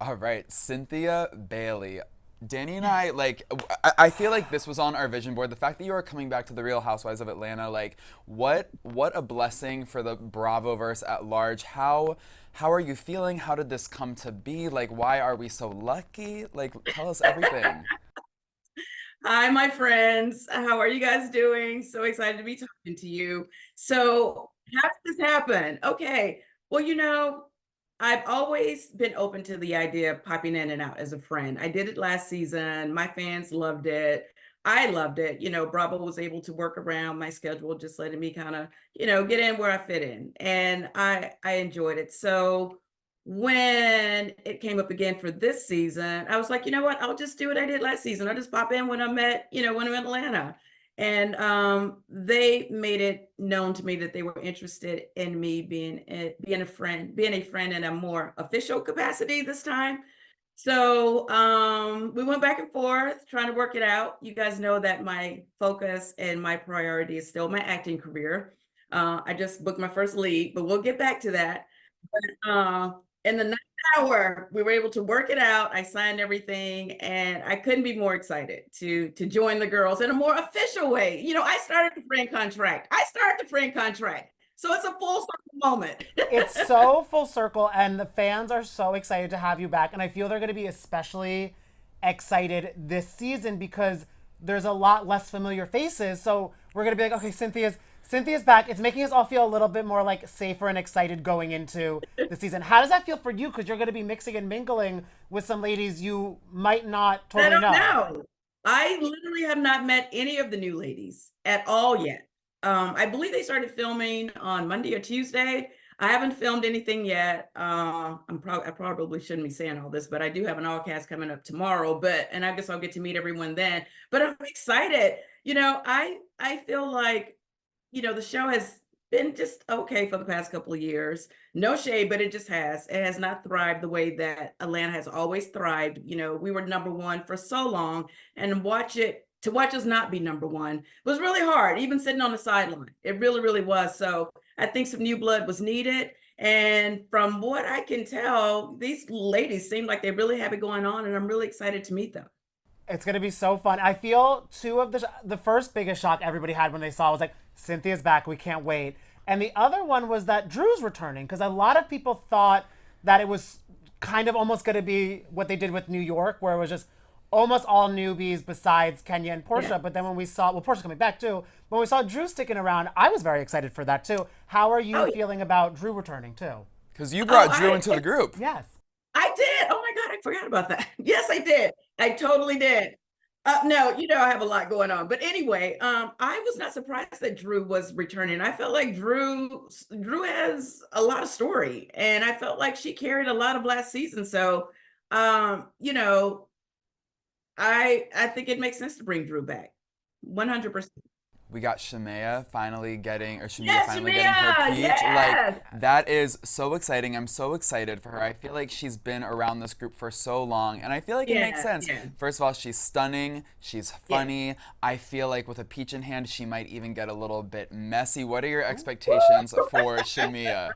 All right, Cynthia Bailey. Danny and I I feel like this was on our vision board. The fact that you are coming back to the Real Housewives of Atlanta, like what a blessing for the Bravoverse at large. How are you feeling? How did this come to be? Like why are we so lucky? Like tell us everything. Hi, my friends. How are you guys doing? So excited to be talking to you. So, how did this happen? Okay. Well, I've always been open to the idea of popping in and out as a friend. I did it last season. My fans loved it. I loved it. Bravo was able to work around my schedule, just letting me kind of, get in where I fit in. And I enjoyed it. So, when it came up again for this season, I was like, you know what? I'll just do what I did last season. I'll just pop in when when I'm in Atlanta. And they made it known to me that they were interested in me being a friend in a more official capacity this time. So we went back and forth trying to work it out. You guys know that my focus and my priority is still my acting career. I just booked my first lead, but we'll get back to that. But in the ninth hour, we were able to work it out. I signed everything, and I couldn't be more excited to join the girls in a more official way. I started the friend contract. So it's a full circle moment. It's so full circle, and the fans are so excited to have you back. And I feel they're going to be especially excited this season because there's a lot less familiar faces. So we're going to be like, okay, Cynthia's back. It's making us all feel a little bit more like safer and excited going into the season. How does that feel for you? Because you're going to be mixing and mingling with some ladies you might not I totally don't know. know. I literally have not met any of the new ladies at all yet. I believe they started filming on Monday or Tuesday. I haven't filmed anything yet. I probably shouldn't be saying all this, but I do have an all cast coming up tomorrow. And I guess I'll get to meet everyone then. But I'm excited. I feel like the show has been just okay for the past couple of years. No shade, but it just has. It has not thrived the way that Atlanta has always thrived. We were number one for so long, and to watch us not be number one was really hard, even sitting on the sideline. It really, really was. So I think some new blood was needed. And from what I can tell, these ladies seem like they really have it going on, and I'm really excited to meet them. It's gonna be so fun. I feel two of the first biggest shock everybody had when they saw was like Cynthia's back. We can't wait. And the other one was that Drew's returning because a lot of people thought that it was kind of almost gonna be what they did with New York, where it was just almost all newbies besides Kenya and Yeah. Portia. But then when we saw, well, Portia's coming back too. When we saw Drew sticking around, I was very excited for that too. How are you Oh, yeah. feeling about Drew returning too? Cuz you Oh, brought Drew into the group. Yes. I did. Oh my God, I forgot about that. Yes, I did. I totally did. No, I have a lot going on. But anyway, I was not surprised that Drew was returning. I felt like Drew has a lot of story, and I felt like she carried a lot of last season. So, um, you know, I think it makes sense to bring Drew back. 100%. We got Shamea finally getting, or Shamea Yes, finally getting her Jamia. peach. Like, Yes. that is so exciting. I'm so excited for her. I feel like she's been around this group for so long, and I feel like it makes Yes. sense. Yes. First of all, she's stunning. She's Yes. funny. I feel like with a peach in hand, she might even get a little bit messy. What are your expectations for Shamea?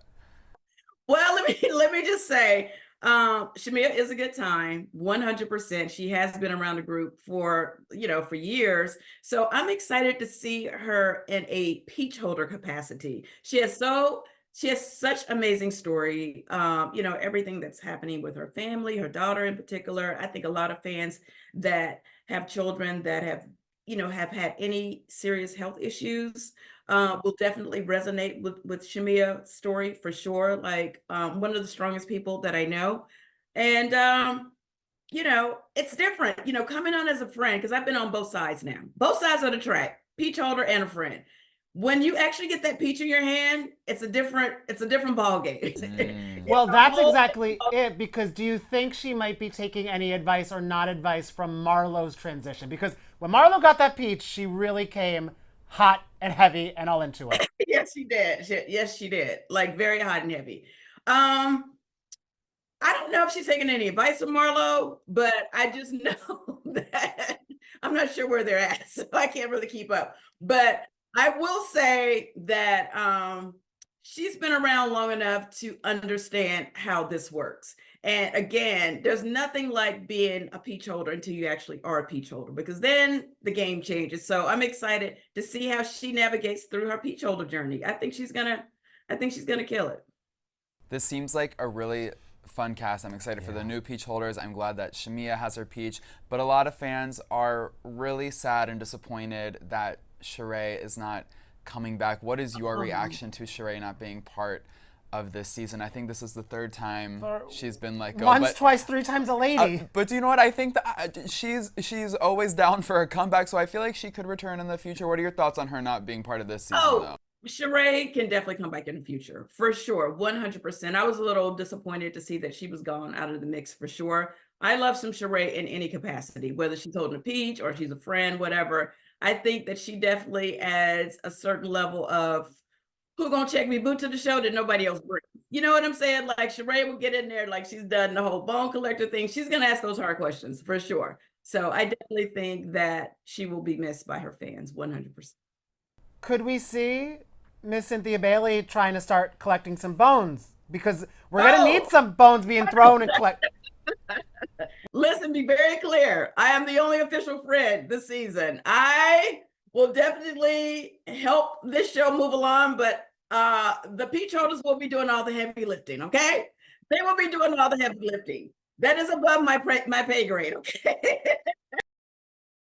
Well, let me just say, Shamia is a good time, 100%. She has been around the group for years. So I'm excited to see her in a peach holder capacity. She has such amazing story. Everything that's happening with her family, her daughter in particular. I think a lot of fans that have children that have had any serious health issues will definitely resonate with Shamia's story for sure. Like one of the strongest people that I know, and it's different. Coming on as a friend because I've been on both sides now, both sides of the track, peach holder and a friend. When you actually get that peach in your hand, it's a different ball game. It's Well, a that's whole. exactly it. Because do you think she might be taking any advice or not advice from Marlo's transition? Because when Marlo got that peach, she really came hot and heavy and all into it. Yes, she did. Yes, she did. Like very hot and heavy. Um, I don't know if she's taking any advice from Marlo, but I just know that I'm not sure where they're at, so I can't really keep up. But I will say that she's been around long enough to understand how this works. And again, there's nothing like being a peach holder until you actually are a peach holder, because then the game changes. So I'm excited to see how she navigates through her peach holder journey. I think she's gonna kill it. This seems like a really fun cast. I'm excited for the new peach holders. I'm glad that Shamia has her peach, but a lot of fans are really sad and disappointed that Sheree is not coming back. What is your reaction to Sheree not being part of this season? I think this is the third time she's been let go. Once, twice, three times a lady. But do you know what? I think that she's always down for a comeback, so I feel like she could return in the future. What are your thoughts on her not being part of this season, though? Sheree can definitely come back in the future, for sure, 100%. I was a little disappointed to see that she was gone out of the mix, for sure. I love some Sheree in any capacity, whether she's holding a peach or she's a friend, whatever. I think that she definitely adds a certain level of who gonna check me boot to the show that nobody else brings. You know what I'm saying? Like Sheree will get in there like she's done the whole bone collector thing. She's gonna ask those hard questions for sure. So I definitely think that she will be missed by her fans, 100%. Could we see Miss Cynthia Bailey trying to start collecting some bones? Because we're going to need some bones being thrown and collected. Listen, be very clear. I am the only official friend this season. I will definitely help this show move along, but the peach holders will be doing all the heavy lifting, okay? They will be doing all the heavy lifting. That is above my pay grade, okay?